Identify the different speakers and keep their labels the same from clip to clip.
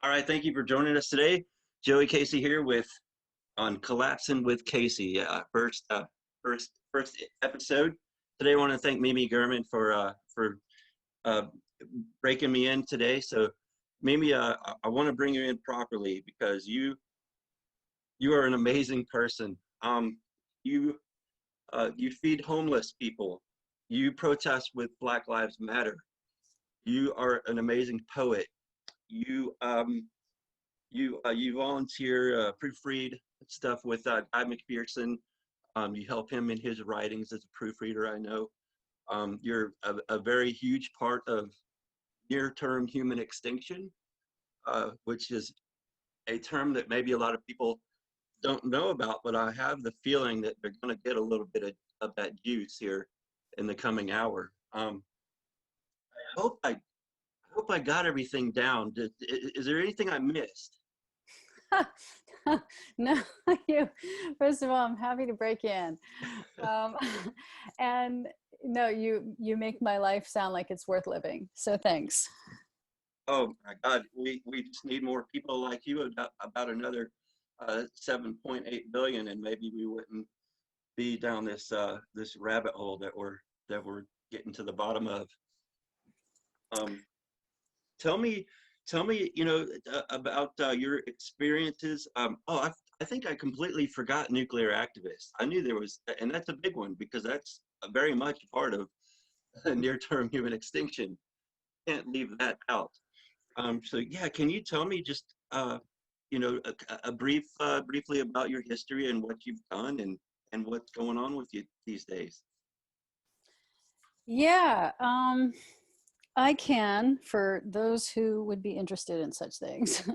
Speaker 1: All right, thank you for joining us today. Joey Casey here with on Collapsing with Casey. First episode. Today, I want to thank Mimi Gurman for uh, breaking me in today. So, Mimi, I want to bring you in properly because you are an amazing person. You you feed homeless people. You protest with Black Lives Matter. You are an amazing poet. You volunteer, proofread stuff with Guy McPherson. You help him in his writings as a proofreader. I know you're a very huge part of near-term human extinction, which is a term that maybe a lot of people don't know about, but I have the feeling that they're going to get a little bit of that juice here in the coming hour. I hope I got everything down. Is there anything I missed?
Speaker 2: No, you. First of all, I'm happy to break in, um, and no, you make my life sound like it's worth living. So thanks.
Speaker 1: Oh my God, we just need more people like you. About another 7.8 billion, and maybe we wouldn't be down this rabbit hole that we're getting to the bottom of. Um, tell me, about your experiences. I think I completely forgot nuclear activists. I knew there was, and that's a big one because that's very much a part of near-term human extinction. Can't leave that out. So yeah, can you tell me just briefly about your history and what you've done and what's going on with you these days?
Speaker 2: Yeah, I can for those who would be interested in such things.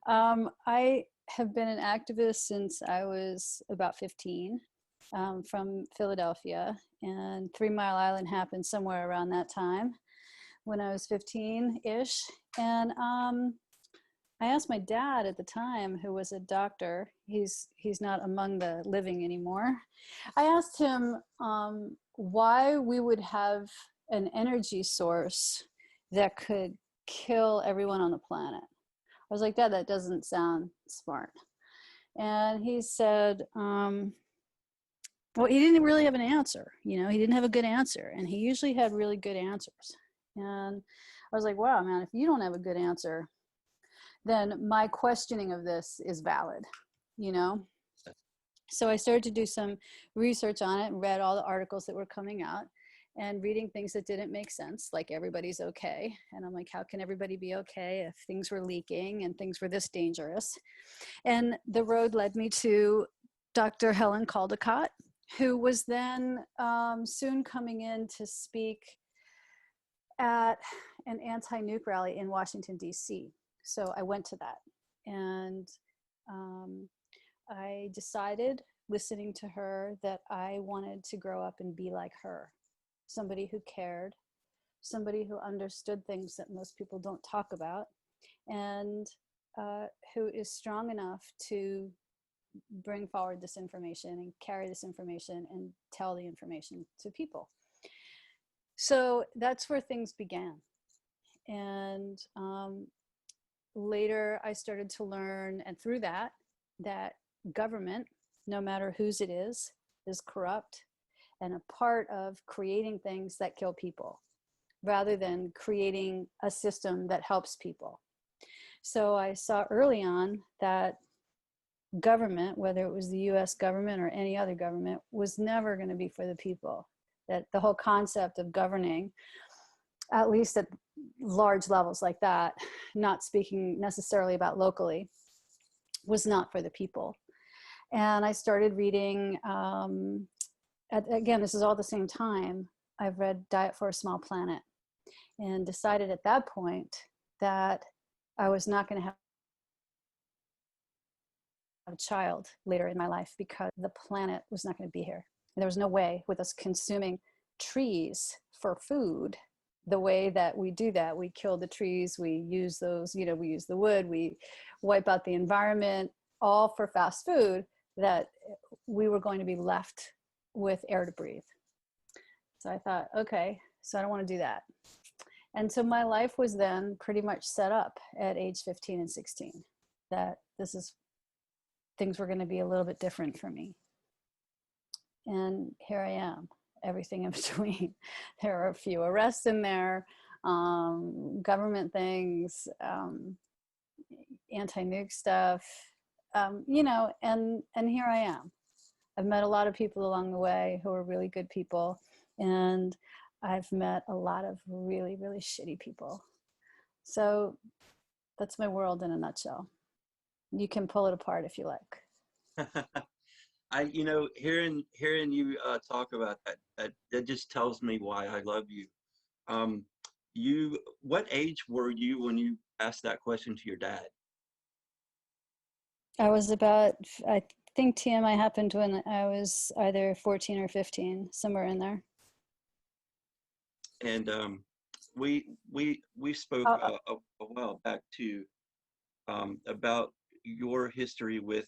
Speaker 2: I have been an activist since I was about 15, from Philadelphia, and 3 Mile Island happened somewhere around that time when I was 15-ish. And I asked my dad at the time, who was a doctor. He's not among the living anymore. I asked him why we would have an energy source that could kill everyone on the planet. I was like, Dad, that doesn't sound smart. And he said, well, he didn't really have an answer. He didn't have a good answer. And he usually had really good answers. And I was like, wow, man, if you don't have a good answer, then my questioning of this is valid, you know? So I started to do some research on it and read all the articles that were coming out and reading things that didn't make sense, like everybody's okay. And I'm like, how can everybody be okay if things were leaking and things were this dangerous? And the road led me to Dr. Helen Caldicott, who was then soon coming in to speak at an anti-nuke rally in Washington, D.C. So I went to that, and I decided, listening to her, that I wanted to grow up and be like her. Somebody who cared, somebody who understood things that most people don't talk about, and who is strong enough to bring forward this information and carry this information and tell the information to people. So that's where things began. And later I started to learn, and through that government, no matter whose it is corrupt and a part of creating things that kill people rather than creating a system that helps people. So I saw early on that government, whether it was the US government or any other government, was never going to be for the people. That the whole concept of governing, at least at large levels like that, not speaking necessarily about locally, was not for the people. And I started reading, again, this is all the same time, I've read Diet for a Small Planet, and decided at that point that I was not going to have a child later in my life because the planet was not going to be here. And there was no way, with us consuming trees for food the way that we do that, we kill the trees, we use those, we use the wood, we wipe out the environment, all for fast food, that we were going to be left with air to breathe. So I thought, okay, so I don't want to do that. And so my life was then pretty much set up at age 15 and 16, that things were going to be a little bit different for me. And here I am, everything in between. There are a few arrests in there, government things, anti-nuke stuff, and here I am. I've met a lot of people along the way who are really good people, and I've met a lot of really, really shitty people. So that's my world in a nutshell. You can pull it apart if you like.
Speaker 1: Hearing you talk about that just tells me why I love you. What age were you when you asked that question to your dad?
Speaker 2: I think TMI happened when I was either 14 or 15, somewhere in there.
Speaker 1: And we spoke a while back too, about your history with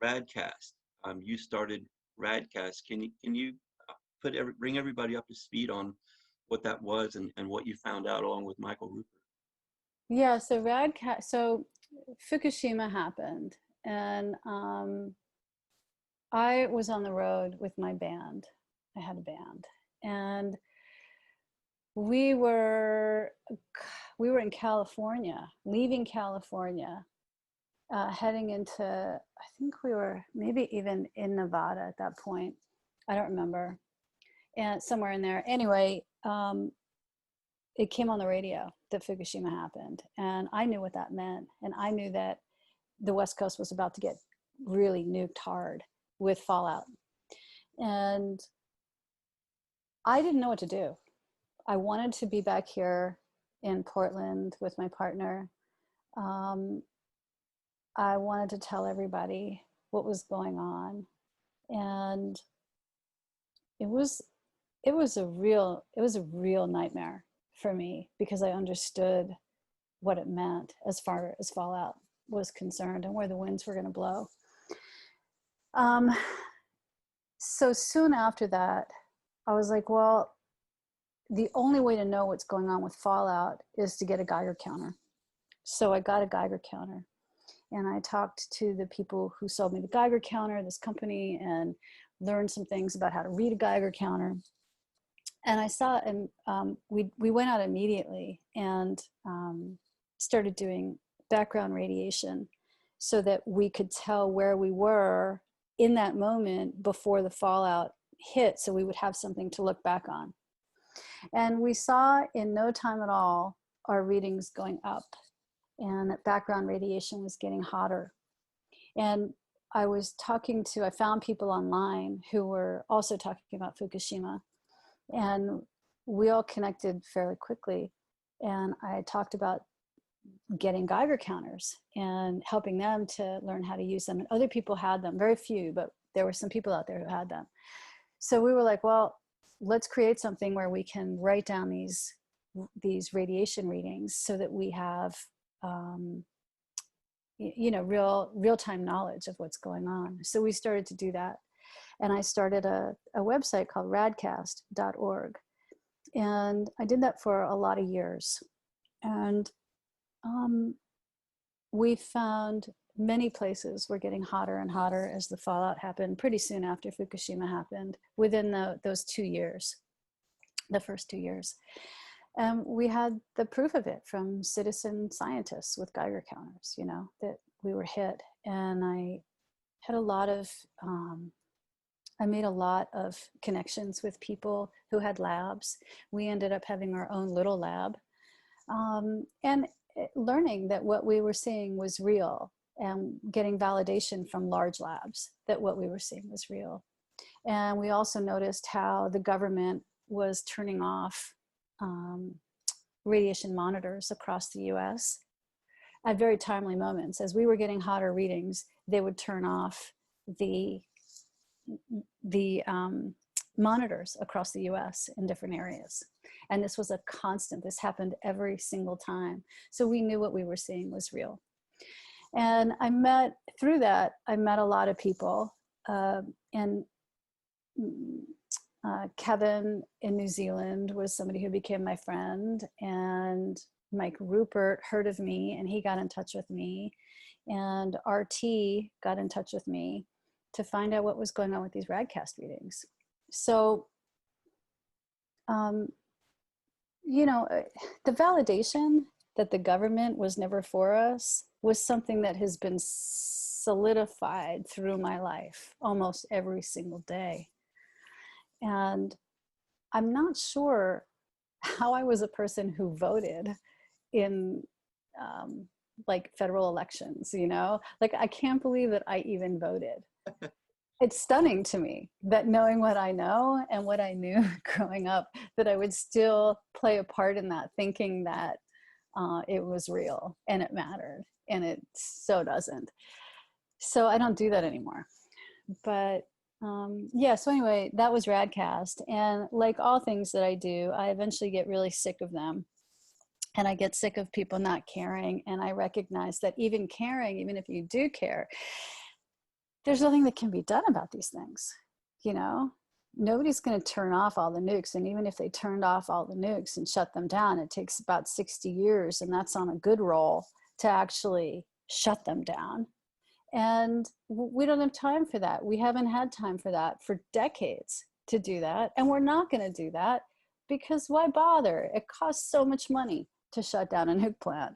Speaker 1: Radcast. You started Radcast. Can you bring everybody up to speed on what that was and what you found out along with Michael Rupert?
Speaker 2: Yeah, so Fukushima happened, and I was on the road with my band. I had a band, and we were in California, leaving California, heading into, I think we were maybe even in Nevada at that point. I don't remember, and somewhere in there. Anyway, it came on the radio that Fukushima happened, and I knew what that meant, and I knew that the West Coast was about to get really nuked hard with fallout, and I didn't know what to do. I wanted to be back here in Portland with my partner. I wanted to tell everybody what was going on, and it was a real nightmare for me, because I understood what it meant as far as fallout was concerned and where the winds were going to blow. So soon after that, I was like, well, the only way to know what's going on with fallout is to get a Geiger counter. So I got a Geiger counter, and I talked to the people who sold me the Geiger counter, this company, and learned some things about how to read a Geiger counter. And I saw, and we went out immediately and started doing background radiation so that we could tell where we were in that moment before the fallout hit, so we would have something to look back on. And we saw in no time at all our readings going up, and that background radiation was getting hotter. And I found people online who were also talking about Fukushima, and we all connected fairly quickly. And I talked about getting Geiger counters and helping them to learn how to use them. And other people had them, very few, but there were some people out there who had them. So we were like, well, let's create something where we can write down these radiation readings so that we have real-time knowledge of what's going on. So we started to do that. And I started a website called radcast.org. And I did that for a lot of years. And we found many places were getting hotter and hotter as the fallout happened pretty soon after Fukushima happened, within those 2 years, the first 2 years. And we had the proof of it from citizen scientists with Geiger counters, that we were hit. And I had I made a lot of connections with people who had labs. We ended up having our own little lab, and learning that what we were seeing was real, and getting validation from large labs that what we were seeing was real. And we also noticed how the government was turning off radiation monitors across the US at very timely moments. As we were getting hotter readings, they would turn off the monitors across the US in different areas. And this was a constant. This happened every single time. So we knew what we were seeing was real. And through that, I met a lot of people. And Kevin in New Zealand was somebody who became my friend, and Mike Rupert heard of me and he got in touch with me, and RT got in touch with me to find out what was going on with these Radcast readings. So, um, the validation that the government was never for us was something that has been solidified through my life almost every single day. And I'm not sure how I was a person who voted in like federal elections, like I can't believe that I even voted. It's stunning to me that knowing what I know and what I knew growing up, that I would still play a part in that, thinking that it was real and it mattered, and it so doesn't. So I don't do that anymore. But yeah, so anyway, that was Radcast. And like all things that I do, I eventually get really sick of them. And I get sick of people not caring. And I recognize that even caring, even if you do care, there's nothing that can be done about these things. Nobody's going to turn off all the nukes. And even if they turned off all the nukes and shut them down, it takes about 60 years. And that's on a good roll to actually shut them down. And we don't have time for that. We haven't had time for that for decades to do that. And we're not going to do that, because why bother? It costs so much money to shut down a nuke plant.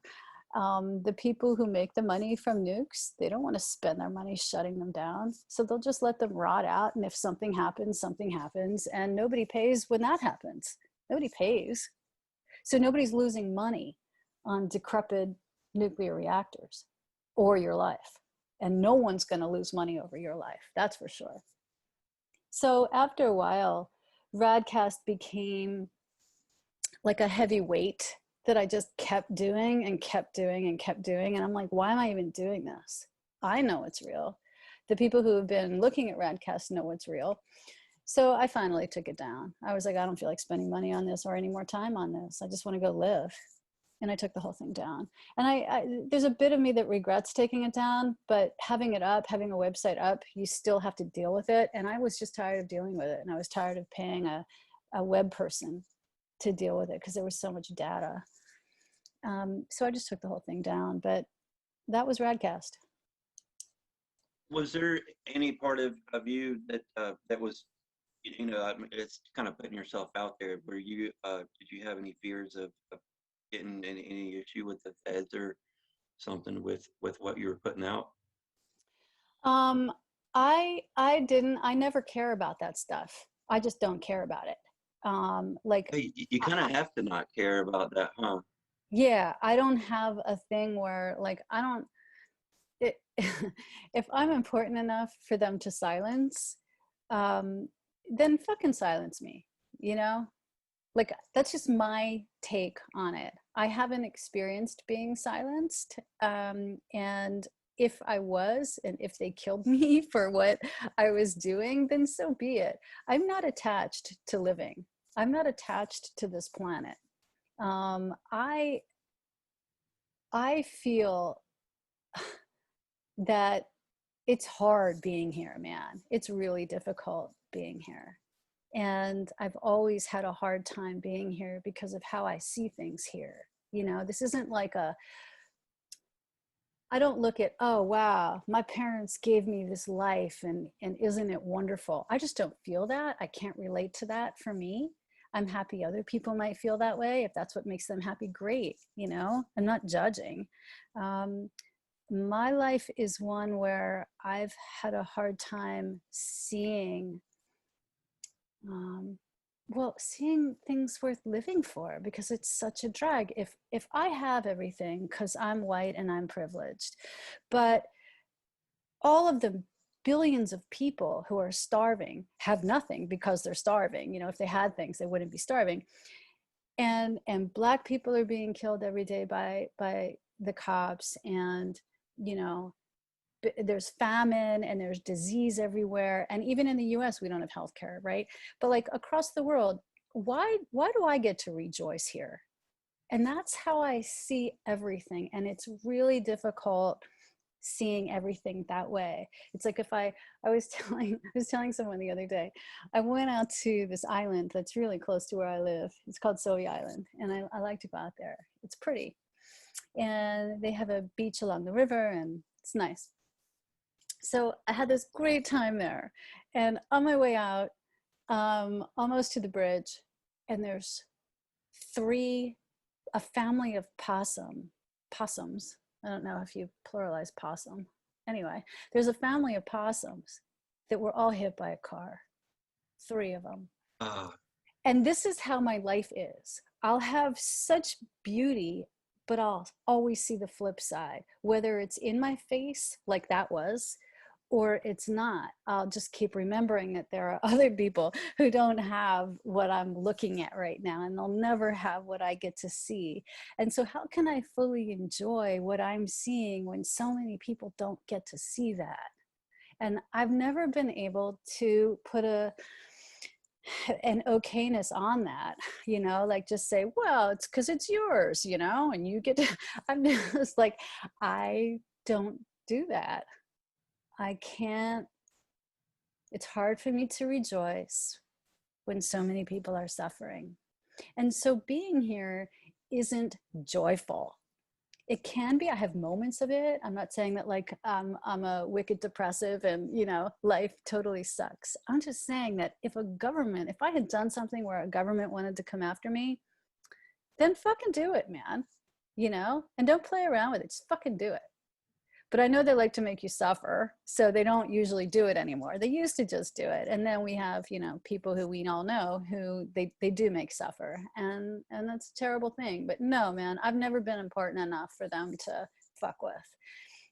Speaker 2: The people who make the money from nukes, they don't want to spend their money shutting them down. So they'll just let them rot out. And if something happens, something happens. And nobody pays when that happens. Nobody pays. So nobody's losing money on decrepit nuclear reactors or your life. And no one's going to lose money over your life. That's for sure. So after a while, Radcast became like a heavy weight that I just kept doing and kept doing and kept doing. And I'm like, why am I even doing this? I know it's real. The people who have been looking at Radcast know it's real. So I finally took it down. I was like, I don't feel like spending money on this or any more time on this. I just want to go live. And I took the whole thing down. And there's a bit of me that regrets taking it down, but having it up, having a website up, you still have to deal with it. And I was just tired of dealing with it. And I was tired of paying a web person to deal with it because there was so much data. So I just took the whole thing down, but that was Radcast.
Speaker 1: Was there any part of you that was, I mean, it's kind of putting yourself out there, where you did you have any fears of getting any issue with the feds or something with what you were putting out?
Speaker 2: I didn't. I never care about that stuff. I just don't care about it. Like
Speaker 1: Hey, you kind of have to not care about that, huh?
Speaker 2: yeah, I don't have a thing where like I don't. It, if I'm important enough for them to silence, then fucking silence me. Like that's just my take on it. I haven't experienced being silenced, and if I was, and if they killed me for what I was doing, then so be it. I'm not attached to living. I'm not attached to this planet. I feel that it's hard being here, man. It's really difficult being here. And I've always had a hard time being here because of how I see things here. This isn't like I don't look at, oh, wow, my parents gave me this life and isn't it wonderful? I just don't feel that. I can't relate to that for me. I'm happy other people might feel that way. If that's what makes them happy, great. I'm not judging. My life is one where I've had a hard time seeing seeing things worth living for, because it's such a drag. If I have everything because I'm white and I'm privileged, but all of the billions of people who are starving have nothing because they're starving. If they had things, they wouldn't be starving. And Black people are being killed every day by the cops, and there's famine and there's disease everywhere. And even in the US, we don't have healthcare, right? But like across the world, why do I get to rejoice here? And that's how I see everything. And it's really difficult seeing everything that way. It's like if I was telling someone the other day, I went out to this island that's really close to where I live. It's called Soy Island, and I like to go out there. It's pretty, and they have a beach along the river, and it's nice. So I had this great time there, and on my way out, almost to the bridge, and there's a family of possums. I don't know if you pluralize possum. Anyway, there's a family of possums that were all hit by a car, 3 of them.
Speaker 1: Ah,
Speaker 2: And this is how my life is. I'll have such beauty, but I'll always see the flip side, whether it's in my face, like that was, or it's not. I'll just keep remembering that there are other people who don't have what I'm looking at right now, and they'll never have what I get to see. And so how can I fully enjoy what I'm seeing when so many people don't get to see that? And I've never been able to put an okayness on that, like just say, well, it's because it's yours, and you get to, I'm just like, I don't do that. I can't, it's hard for me to rejoice when so many people are suffering. And so being here isn't joyful. It can be. I have moments of it. I'm not saying that like I'm a wicked depressive and life totally sucks. I'm just saying that if I had done something where a government wanted to come after me, then fucking do it, man. And don't play around with it. Just fucking do it. But I know they like to make you suffer, so they don't usually do it anymore. They used to just do it. And then we have, people who we all know who they do make suffer. And that's a terrible thing. But no, man, I've never been important enough for them to fuck with.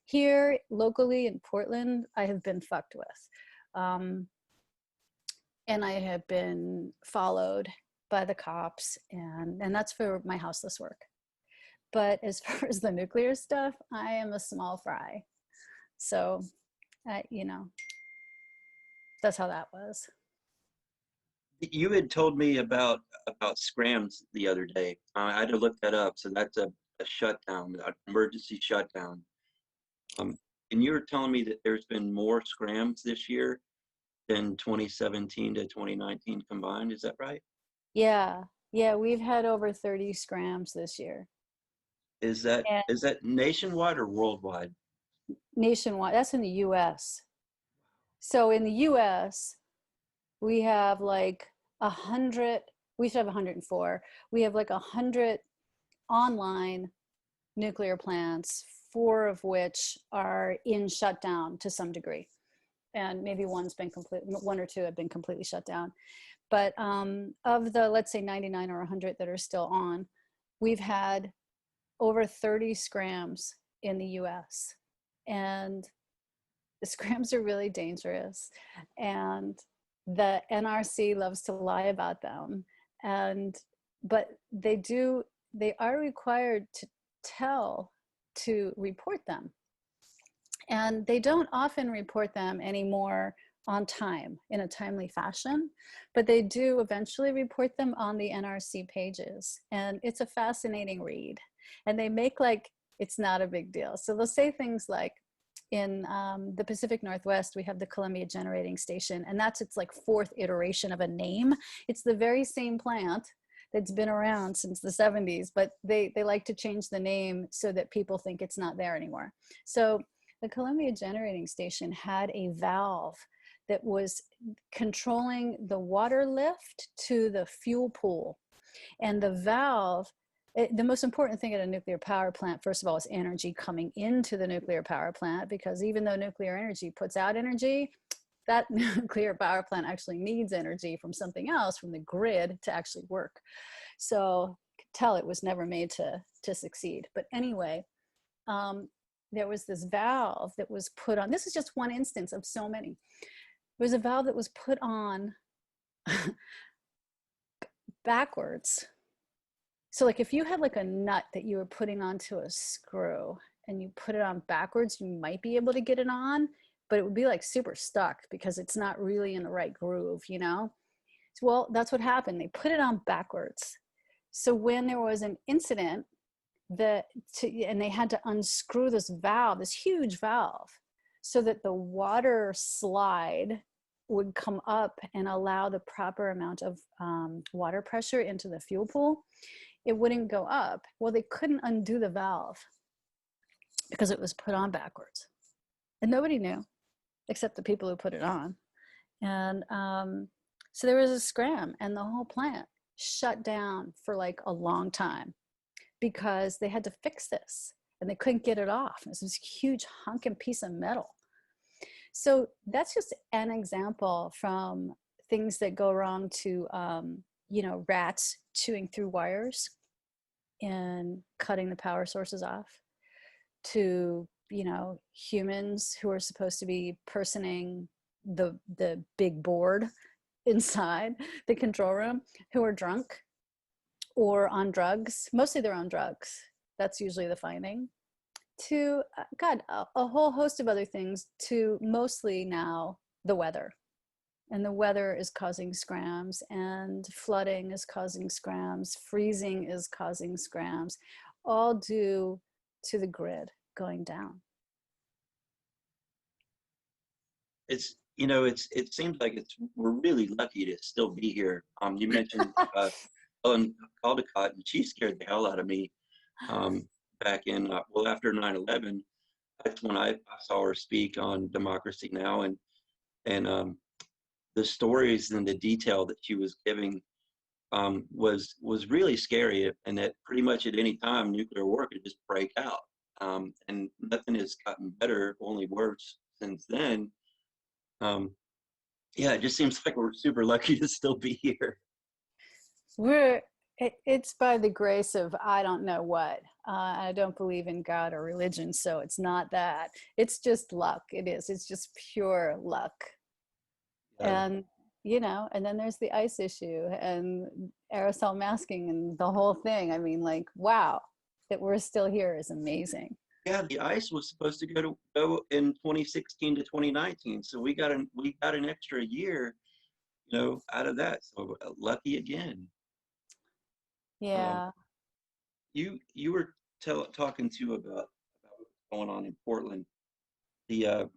Speaker 2: Here, locally in Portland, I have been fucked with. And I have been followed by the cops, and that's for my houseless work. But as far as the nuclear stuff, I am a small fry. So, that's how that was.
Speaker 1: you had told me about scrams the other day. I had to look that up. So that's a shutdown, an emergency shutdown. And you were telling me that there's been more scrams this year than 2017 to 2019 combined. Is that right?
Speaker 2: Yeah. Yeah. We've had over 30 scrams this year.
Speaker 1: Is that
Speaker 2: And
Speaker 1: is that nationwide or worldwide?
Speaker 2: nationwide, that's in the US. So in the US, we have like 100, we should have 104. We have like 100 online nuclear plants, 4 of which are in shutdown to some degree. And maybe one or 2 have been completely shut down. But of the, let's say 99 or 100 that are still on, we've had over 30 scrams in the US. And the scrams are really dangerous. And the NRC loves to lie about them. But they are required to report them. And they don't often report them anymore on time, in a timely fashion, but they do eventually report them on the NRC pages. And it's a fascinating read. And they make like, it's not a big deal. So they'll say things like, in the Pacific Northwest, we have the Columbia Generating Station, and that's its like 4th iteration of a name. It's the very same plant that's been around since the 70s, but they like to change the name so that people think it's not there anymore. So the Columbia Generating Station had a valve that was controlling the water lift to the fuel pool. And the valve, the most important thing at a nuclear power plant, first of all, is energy coming into the nuclear power plant, because even though nuclear energy puts out energy, that nuclear power plant actually needs energy from something else, from the grid, to actually work. So you can tell it was never made to succeed. But anyway, there was this valve that was put on. This is just one instance of so many. There was a valve that was put on backwards. So like if you had like a nut that you were putting onto a screw and you put it on backwards, you might be able to get it on, but it would be like super stuck because it's not really in the right groove, Well, that's what happened. They put it on backwards. So when there was an incident and they had to unscrew this valve, this huge valve, so that the water slide would come up and allow the proper amount of water pressure into the fuel pool. It wouldn't go up. Well, they couldn't undo the valve because it was put on backwards. And nobody knew except the people who put it on. And so there was a scram, and the whole plant shut down for like a long time because they had to fix this and they couldn't get it off. It was this huge hunking piece of metal. So that's just an example from things that go wrong to, rats chewing through wires and cutting the power sources off, to, humans who are supposed to be personing the big board inside the control room, who are drunk or on drugs. Mostly they're on drugs. That's usually the finding. To a whole host of other things, to mostly now the weather. And the weather is causing scrams, and flooding is causing scrams, freezing is causing scrams, all due to the grid going down.
Speaker 1: It seems like we're really lucky to still be here. You mentioned Ellen Caldecott, and she scared the hell out of me back in after 9/11. That's when I saw her speak on Democracy Now, and the stories and the detail that she was giving was really scary, and that pretty much at any time nuclear war could just break out, and nothing has gotten better, only worse since then. It just seems like we're super lucky to still be here.
Speaker 2: It's by the grace of I don't know what. I don't believe in God or religion, so it's not that. It's just luck. It's just pure luck. And and then there's the ice issue and aerosol masking and the whole thing. I mean, like, wow, that we're still here is amazing.
Speaker 1: Yeah, the ice was supposed to go in 2016 to 2019, so we got an extra year, out of that. So lucky again.
Speaker 2: Yeah.
Speaker 1: You were talking to about what's going on in Portland. The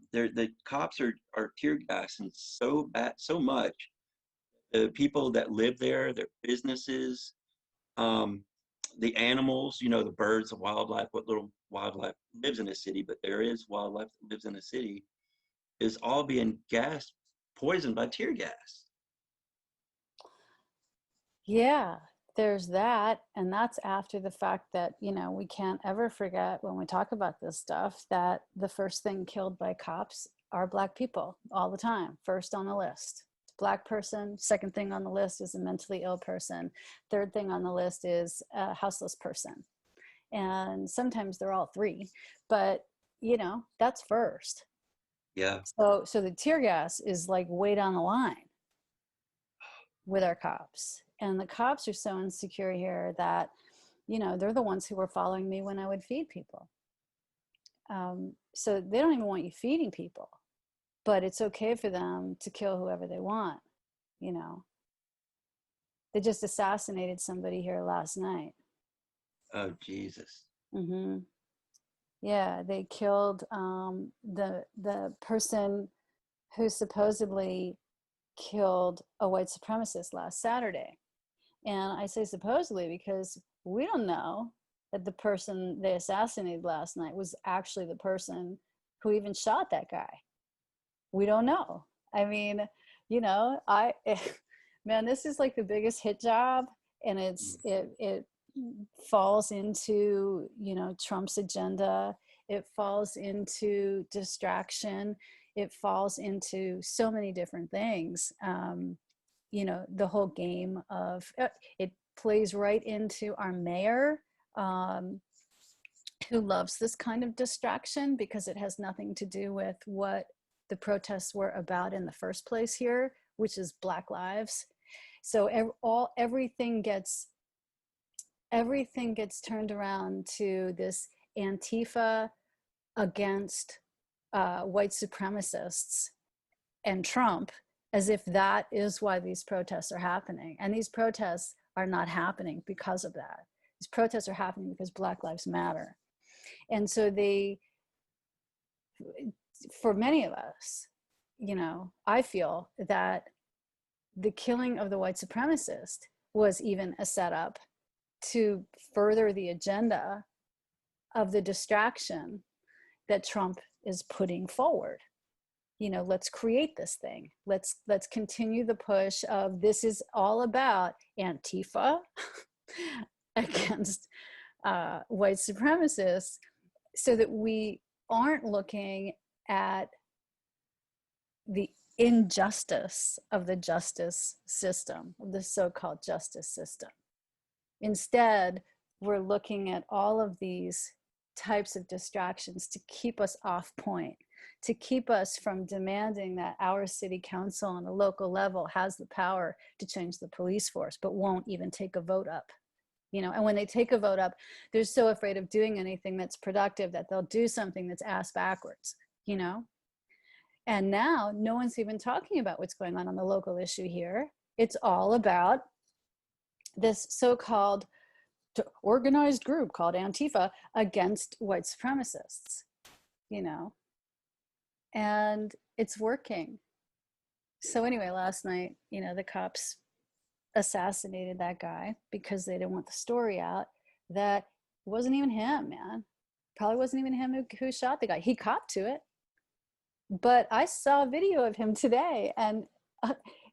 Speaker 1: cops are tear gassing so bad, so much. The people that live there, their businesses, the animals, the birds, the wildlife, what little wildlife lives in a city, but there is wildlife that lives in a city, is all being poisoned by tear gas.
Speaker 2: Yeah, there's that. And that's after the fact that, we can't ever forget when we talk about this stuff that the first thing killed by cops are Black people all the time, first on the list. Black person. Second thing on the list is a mentally ill person. Third thing on the list is a houseless person. And sometimes they're all three, but that's first.
Speaker 1: Yeah.
Speaker 2: So the tear gas is like way down the line with our cops. And the cops are so insecure here that, they're the ones who were following me when I would feed people. So they don't even want you feeding people. But it's okay for them to kill whoever they want, They just assassinated somebody here last night.
Speaker 1: Oh, Jesus.
Speaker 2: Mm-hmm. Yeah, they killed the person who supposedly killed a white supremacist last Saturday. And I say supposedly because we don't know that the person they assassinated last night was actually the person who even shot that guy. We don't know. I mean, man, this is like the biggest hit job, and it falls into, Trump's agenda. It falls into distraction. It falls into so many different things. The whole game of it plays right into our mayor, who loves this kind of distraction because it has nothing to do with what the protests were about in the first place here, which is Black lives. So everything gets turned around to this Antifa against white supremacists and Trump, as if that is why these protests are happening. And these protests are not happening because of that. These protests are happening because Black Lives Matter. And so for many of us, I feel that the killing of the white supremacist was even a setup to further the agenda of the distraction that Trump is putting forward. Let's create this thing. Let's continue the push of this is all about Antifa against white supremacists, so that we aren't looking at the injustice of the justice system, of the so-called justice system. Instead, we're looking at all of these types of distractions to keep us off point, to keep us from demanding that our city council on a local level has the power to change the police force, but won't even take a vote up. And when they take a vote up, they're so afraid of doing anything that's productive that they'll do something that's ass backwards, And now no one's even talking about what's going on the local issue here. It's all about this so-called organized group called Antifa against white supremacists, and it's working. So anyway, last night, the cops assassinated that guy because they didn't want the story out that it wasn't even him, man. Probably wasn't even him who shot the guy. He copped to it. But I saw a video of him today, and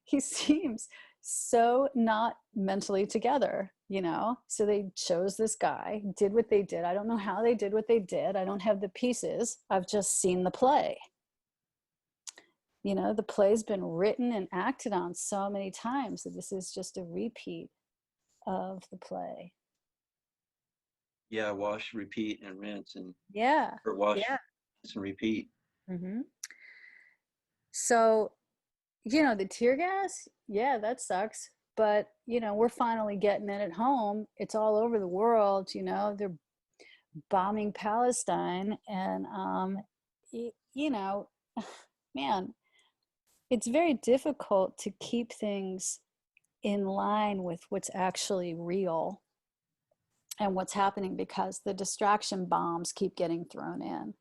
Speaker 2: he seems so not mentally together, So they chose this guy, did what they did. I don't know how they did what they did. I don't have the pieces. I've just seen the play. The play's been written and acted on so many times that this is just a repeat of the play.
Speaker 1: Yeah, wash, repeat, and rinse, and
Speaker 2: or
Speaker 1: wash, rinse, and repeat.
Speaker 2: Mm-hmm. So, the tear gas, that sucks. But, we're finally getting it at home. It's all over the world, they're bombing Palestine. And, man, it's very difficult to keep things in line with what's actually real and what's happening, because the distraction bombs keep getting thrown in,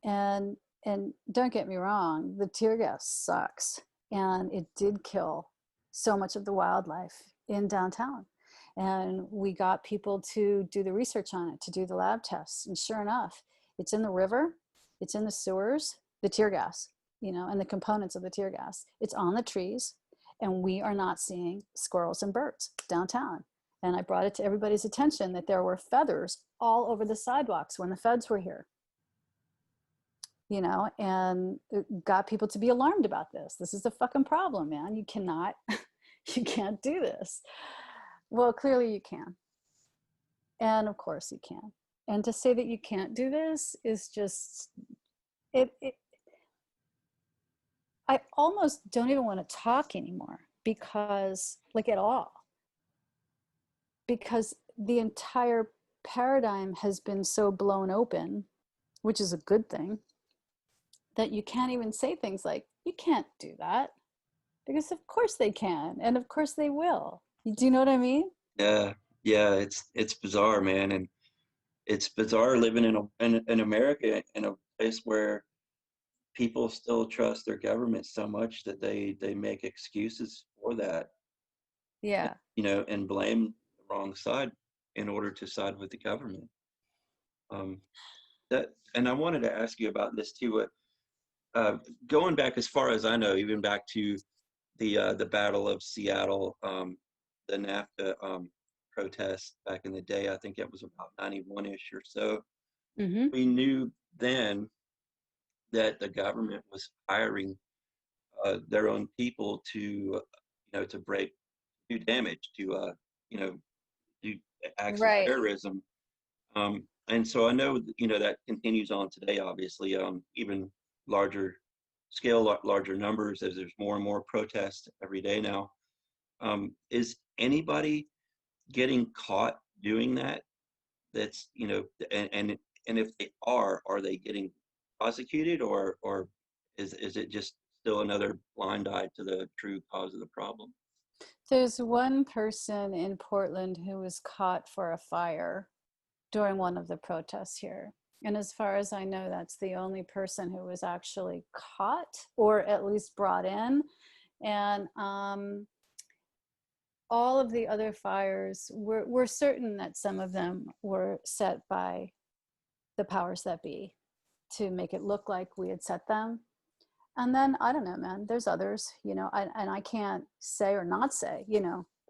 Speaker 2: and don't get me wrong, the tear gas sucks, and it did kill so much of the wildlife in downtown. And we got people to do the research on it, to do the lab tests, and sure enough, it's in the river, it's in the sewers, the tear gas, and the components of the tear gas. It's on the trees, and we are not seeing squirrels and birds downtown. And I brought it to everybody's attention that there were feathers all over the sidewalks when the feds were here. And it got people to be alarmed about this. This is a fucking problem, man. You can't do this. Well, clearly you can. And of course you can. And to say that you can't do this is just, I almost don't even want to talk anymore, because, at all. Because the entire paradigm has been so blown open, which is a good thing, that you can't even say things like, you can't do that, because of course they can, and of course they will. Do you know what I mean?
Speaker 1: Yeah, it's bizarre, man, and it's bizarre living in America, in a place where people still trust their government so much that they make excuses for that.
Speaker 2: Yeah.
Speaker 1: And blame the wrong side in order to side with the government. And I wanted to ask you about this too. Going back as far as I know, even back to the Battle of Seattle, the NAFTA protests back in the day. I think it was about 91-ish or so.
Speaker 2: Mm-hmm.
Speaker 1: We knew then that the government was hiring their own people to, to do damage, to, do acts of terrorism. And so I know, that continues on today, obviously, even larger scale, larger numbers, as there's more and more protests every day now. Is anybody getting caught doing that? That's, and if they are they getting prosecuted, or is it just still another blind eye to the true cause of the problem?
Speaker 2: There's one person in Portland who was caught for a fire during one of the protests here. And as far as I know, that's the only person who was actually caught or at least brought in. And all of the other fires, we're certain that some of them were set by the powers that be to make it look like we had set them. And then I don't know, man, there's others, and I can't say or not say,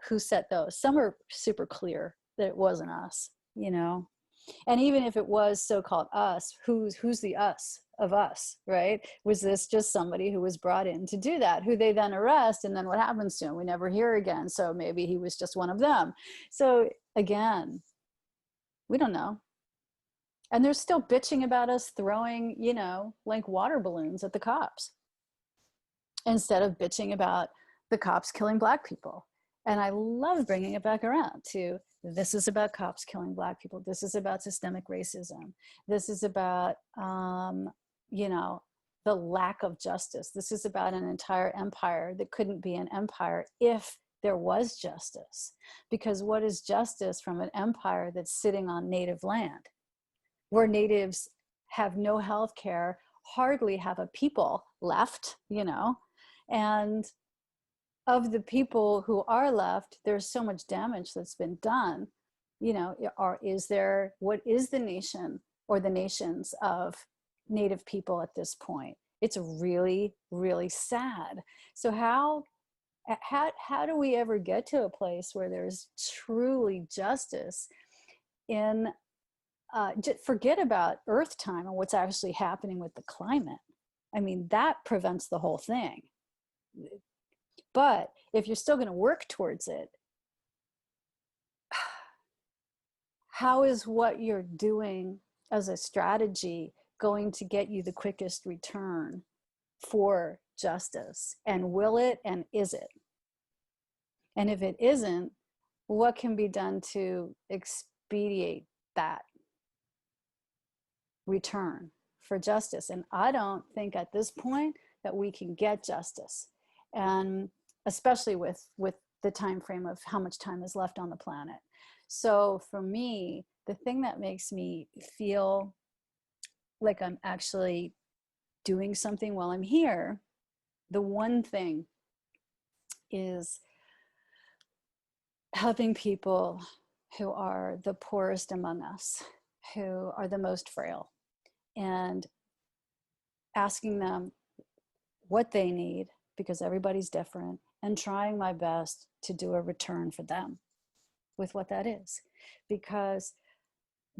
Speaker 2: who set those. Some are super clear that it wasn't us. And even if it was so-called us, who's the us of us, right? Was this just somebody who was brought in to do that, who they then arrest, and then what happens to him? We never hear again. So maybe he was just one of them. So again, we don't know. And they're still bitching about us throwing, like water balloons at the cops instead of bitching about the cops killing Black people. And I love bringing it back around to, this is about cops killing Black people. This is about systemic racism. This is about, the lack of justice. This is about an entire empire that couldn't be an empire if there was justice. Because what is justice from an empire that's sitting on native land, where natives have no health care, hardly have a people left, and of the people who are left, there's so much damage that's been done. What is the nation or the nations of Native people at this point? It's really, really sad. So how do we ever get to a place where there's truly justice in, forget about Earth time and what's actually happening with the climate? I mean, that prevents the whole thing. But if you're still going to work towards it, how is what you're doing as a strategy going to get you the quickest return for justice? And will it, and is it? And if it isn't, what can be done to expedite that return for justice? And I don't think at this point that we can get justice, and especially with the time frame of how much time is left on the planet. So for me, the thing that makes me feel like I'm actually doing something while I'm here, the one thing is helping people who are the poorest among us, who are the most frail, and asking them what they need, because everybody's different, and trying my best to do a return for them with what that is. Because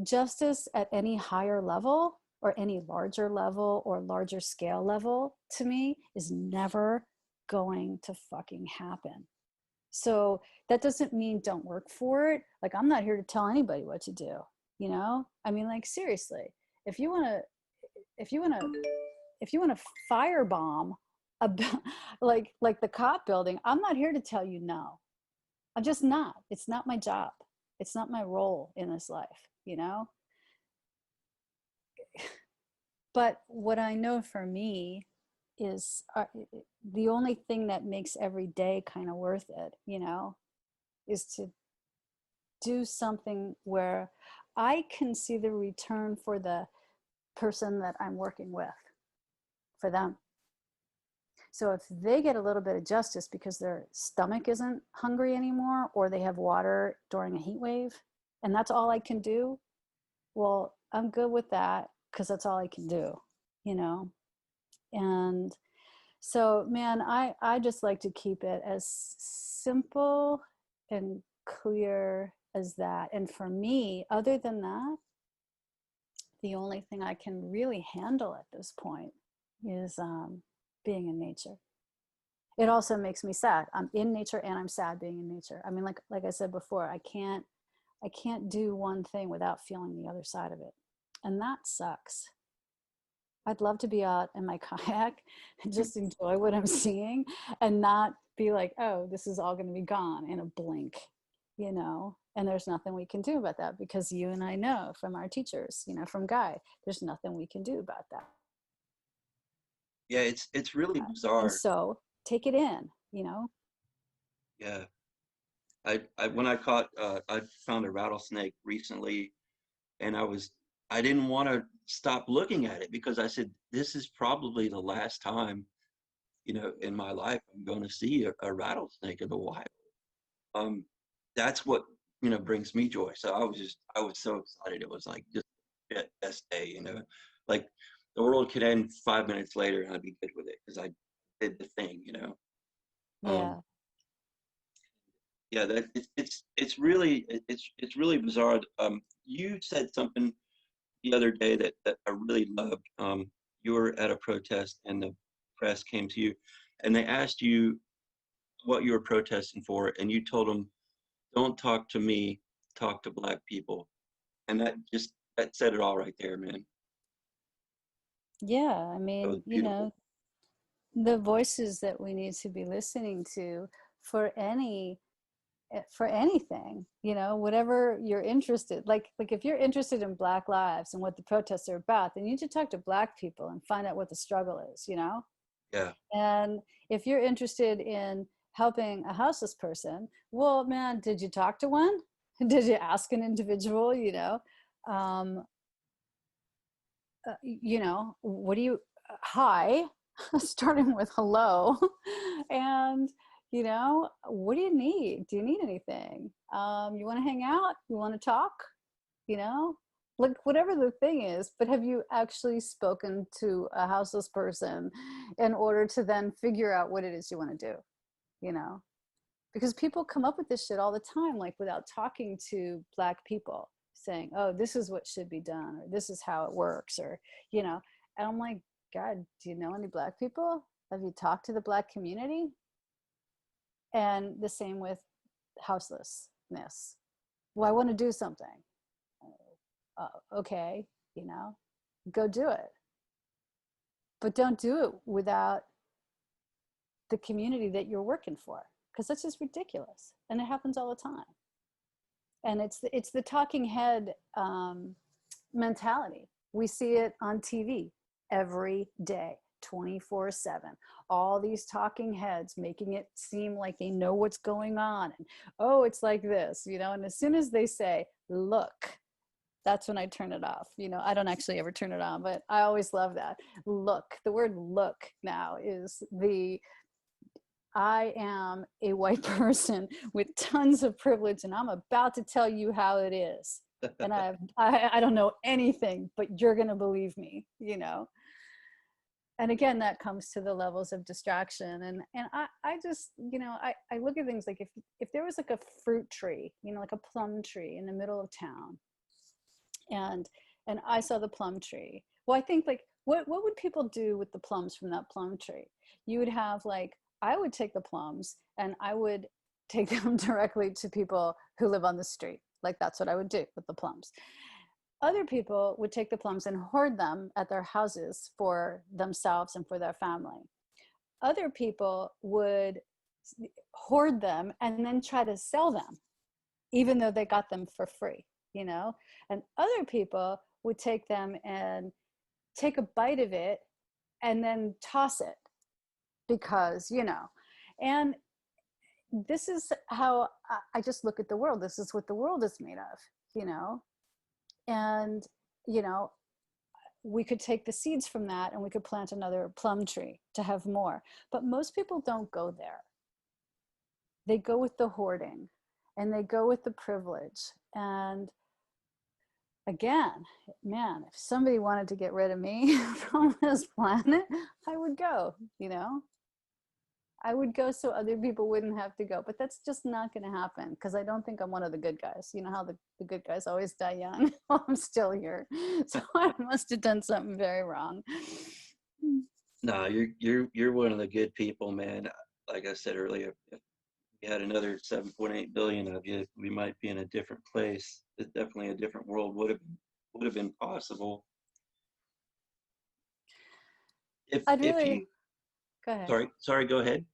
Speaker 2: justice at any higher level or any larger level or larger scale level, to me, is never going to fucking happen. So that doesn't mean don't work for it. Like, I'm not here to tell anybody what to do, I mean, like, seriously, if you want to firebomb like the cop building, I'm not here to tell you no. I'm just not. It's not my job. It's not my role in this life, But what I know for me is the only thing that makes every day kind of worth it, is to do something where I can see the return for the person that I'm working with, for them. So if they get a little bit of justice because their stomach isn't hungry anymore, or they have water during a heat wave, and that's all I can do, well, I'm good with that, because that's all I can do, And so, man, I just like to keep it as simple and clear as that. And for me, other than that, the only thing I can really handle at this point is being in nature. It also makes me sad. I'm in nature and I'm sad being in nature. I mean, like I said before, I can't do one thing without feeling the other side of it. And that sucks. I'd love to be out in my kayak and just enjoy what I'm seeing and not be like, oh, this is all going to be gone in a blink, And there's nothing we can do about that, because you and I know from our teachers, from Guy, there's nothing we can do about that.
Speaker 1: Yeah, it's really
Speaker 2: And
Speaker 1: bizarre.
Speaker 2: so take it in,
Speaker 1: Yeah. When I caught, I found a rattlesnake recently, and I didn't want to stop looking at it because I said, this is probably the last time, in my life I'm going to see a rattlesnake in the wild. Um, that's what, brings me joy. So I was so excited. It was like just the best day, like the world could end 5 minutes later and I'd be good with it because I did the thing. Um,
Speaker 2: Yeah.
Speaker 1: yeah, it's really it's really bizarre. You said something the other day that I really loved. You were at a protest and the press came to you and they asked you what you were protesting for, and you told them, "Don't talk to me, talk to Black people." And that said it all right there, man.
Speaker 2: Yeah. I
Speaker 1: That was
Speaker 2: mean,
Speaker 1: beautiful.
Speaker 2: the voices that we need to be listening to for for anything, whatever you're interested, like if you're interested in Black lives and what the protests are about, then you need to talk to Black people and find out what the struggle is.
Speaker 1: Yeah,
Speaker 2: And if you're interested in helping a houseless person, well, man, did you talk to one? Did you ask an individual? Um, what do you, hi, starting with hello, and what do you need? Do you need anything? You want to hang out? You want to talk? You know, like whatever the thing is. But have you actually spoken to a houseless person in order to then figure out what it is you want to do? You know, because people come up with this shit all the time, like without talking to Black people, saying, oh, this is what should be done, or this is how it works, or you know and I'm like, God, do you know any Black people? Have you talked to the Black community? And the same with houselessness. Well, I want to do something. Okay, you know go do it, but don't do it without the community that you're working for, because that's just ridiculous, and it happens all the time. And it's the talking head mentality. We see it on TV every day, 24/7. All these talking heads making it seem like they know what's going on, and oh, it's like this, and as soon as they say look, that's when I turn it off. I don't actually ever turn it on, but I always love that. Look, the word look now is the I am a white person with tons of privilege, and I'm about to tell you how it is. And I don't know anything, but you're going to believe me. And again, that comes to the levels of distraction. And I just, I look at things like if there was like a fruit tree, like a plum tree in the middle of town, and I saw the plum tree. Well, I think like what would people do with the plums from that plum tree? You would have like I would take the plums and I would take them directly to people who live on the street. Like that's what I would do with the plums. Other people would take the plums and hoard them at their houses for themselves and for their family. Other people would hoard them and then try to sell them, even though they got them for free. And other people would take them and take a bite of it and then toss it because. And this is how I just look at the world. This is what the world is made of. And you know we could take the seeds from that and we could plant another plum tree to have more. But most people don't go there. They go with the hoarding, and they go with the privilege. And again, man, if somebody wanted to get rid of me from this planet, I would go. I would go so other people wouldn't have to go. But that's just not going to happen, because I don't think I'm one of the good guys. You know how the good guys always die young? Well, I'm still here. So I must have done something very wrong.
Speaker 1: no, you're one of the good people, man. Like I said earlier, if we had another 7.8 billion of you, we might be in a different place. It's definitely a different world would have been possible
Speaker 2: I'd
Speaker 1: if
Speaker 2: really
Speaker 1: you.
Speaker 2: go ahead.
Speaker 1: Sorry, go ahead.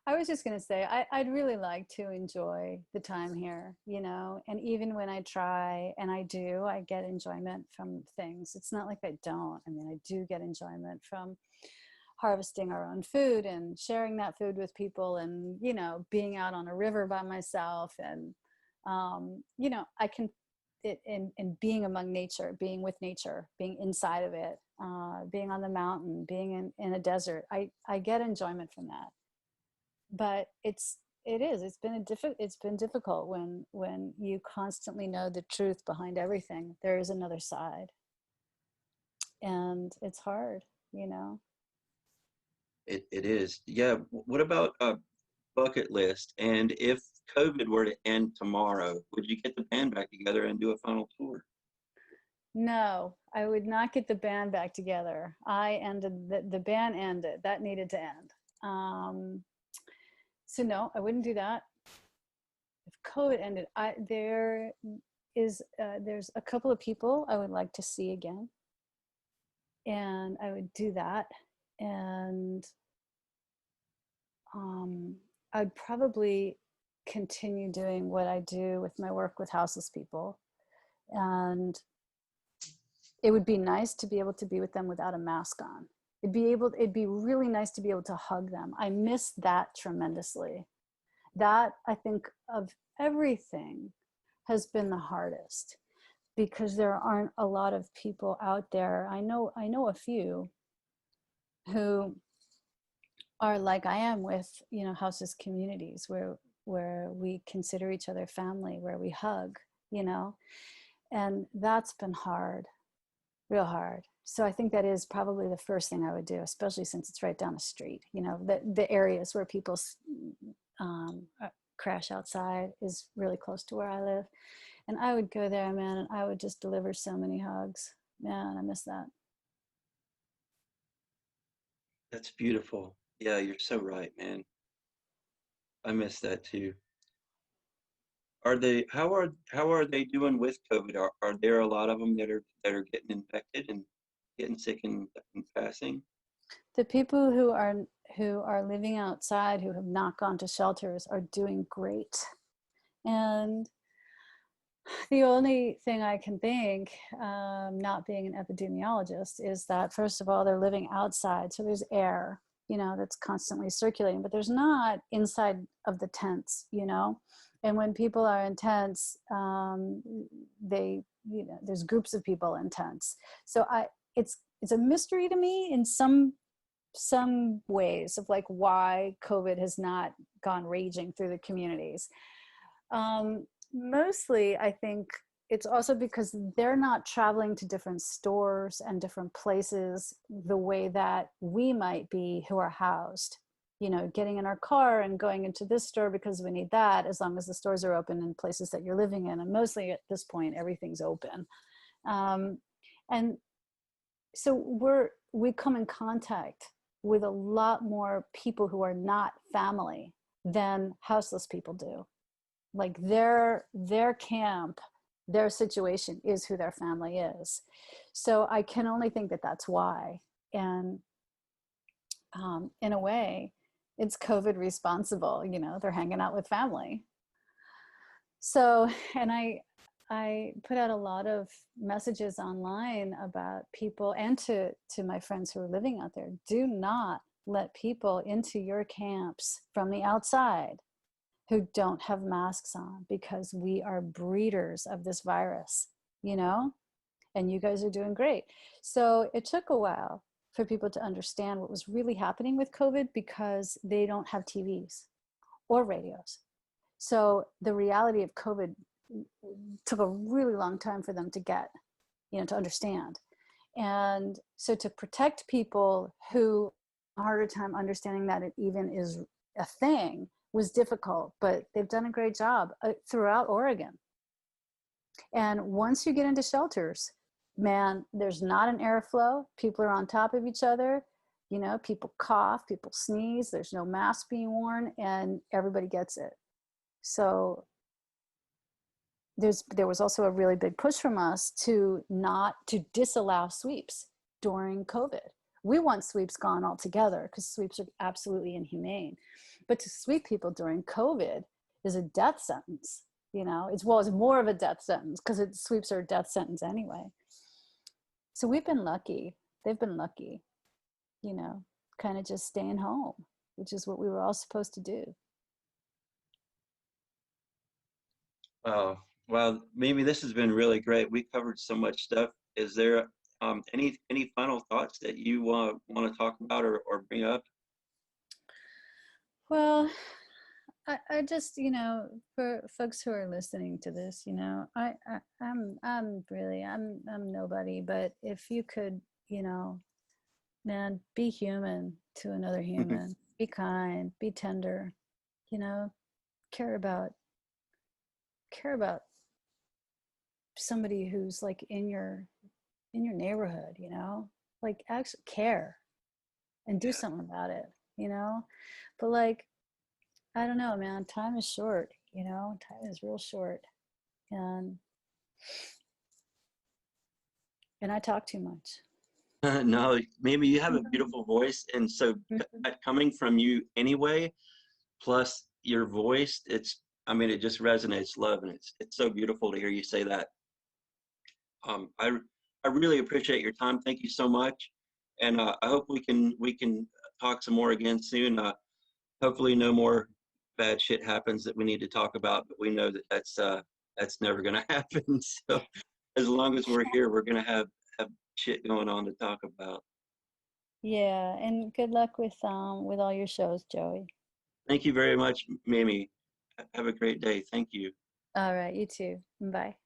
Speaker 2: I was just going to say, I'd really like to enjoy the time here. And even when I try and I do, I get enjoyment from things. It's not like I don't. I mean, I do get enjoyment from harvesting our own food and sharing that food with people, and, you know, being out on a river by myself, and, you know, I can, it in being among nature, being with nature, being inside of it, being on the mountain, being in a desert, I get enjoyment from that. But it's been difficult when you constantly know the truth behind everything. There is another side, and it's hard, you know.
Speaker 1: It is. Yeah. What about a bucket list? And if COVID were to end tomorrow, would you get the band back together and do a final tour?
Speaker 2: No, I would not get the band back together. I ended the band ended. That needed to end. So no, I wouldn't do that. If COVID ended, there's a couple of people I would like to see again, and I would do that. And I'd probably continue doing what I do with my work with houseless people. And it would be nice to be able to be with them without a mask on. It'd be really nice to be able to hug them. I miss that tremendously. That, I think, of everything, has been the hardest, because there aren't a lot of people out there. I know a few who are like I am with, you know, houseless communities where we consider each other family, where we hug, you know, and that's been hard, real hard. So I think that is probably the first thing I would do, especially since it's right down the street. You know, the areas where people crash outside is really close to where I live. And I would go there, man, and I would just deliver so many hugs. Man, I miss that.
Speaker 1: That's beautiful. Yeah, you're so right, man. I miss that too. How are they doing with COVID? Are there a lot of them that are getting infected and getting sick and passing?
Speaker 2: The people who are living outside, who have not gone to shelters, are doing great. And the only thing I can think, not being an epidemiologist, is that first of all, they're living outside, so there's air, you know, that's constantly circulating, but there's not inside of the tents, you know. And when people are in tents, they, you know, there's groups of people in tents. So it's a mystery to me in some ways of like why COVID has not gone raging through the communities. Mostly, I think it's also because they're not traveling to different stores and different places the way that we might be, who are housed. You know, getting in our car and going into this store because we need that, as long as the stores are open in places that you're living in. And mostly at this point, everything's open. And so we come in contact with a lot more people who are not family than houseless people do. Like their camp, their situation is who their family is. So I can only think that that's why. And in a way, it's COVID responsible. You know, they're hanging out with family. So, and I put out a lot of messages online about people, and to my friends who are living out there: do not let people into your camps from the outside who don't have masks on, because we are breeders of this virus, you know, and you guys are doing great. So it took a while for people to understand what was really happening with COVID, because they don't have TVs or radios. So the reality of COVID took a really long time for them to get, you know, to understand. And so to protect people who have a harder time understanding that it even is a thing was difficult, but they've done a great job throughout Oregon. And once you get into shelters, man, there's not an airflow. People are on top of each other. You know, people cough, people sneeze. There's no mask being worn, and everybody gets it. So there was also a really big push from us to disallow sweeps during COVID. We want sweeps gone altogether, because sweeps are absolutely inhumane. But to sweep people during COVID is a death sentence. You know, it's more of a death sentence, because sweeps are a death sentence anyway. So we've been lucky. They've been lucky, you know. kind of just staying home, which is what we were all supposed to do.
Speaker 1: Oh, well, Mimi, this has been really great. We covered so much stuff. Is there any final thoughts that you want to talk about or bring up?
Speaker 2: Well, I just, for folks who are listening to this, I'm really, I'm nobody, but if you could, you know, man, be human to another human, be kind, be tender, you know, care about, care about somebody who's like in your neighborhood, like actually care and do something about it, you know? But like, I don't know, man, time is short, time is real short. And I talk too much.
Speaker 1: No, maybe you have a beautiful voice, and so coming from you anyway, plus your voice, I mean, it just resonates love, and it's so beautiful to hear you say that. Um, I I really appreciate your time. Thank you so much, and I hope we can talk some more again soon. Hopefully, no more bad shit happens that we need to talk about, but we know that that's never going to happen. So as long as we're here, we're going to have shit going on to talk about.
Speaker 2: Yeah, and good luck with all your shows, Joey.
Speaker 1: Thank you very much, Mimi. Have a great day. Thank you.
Speaker 2: All right, you too. Bye.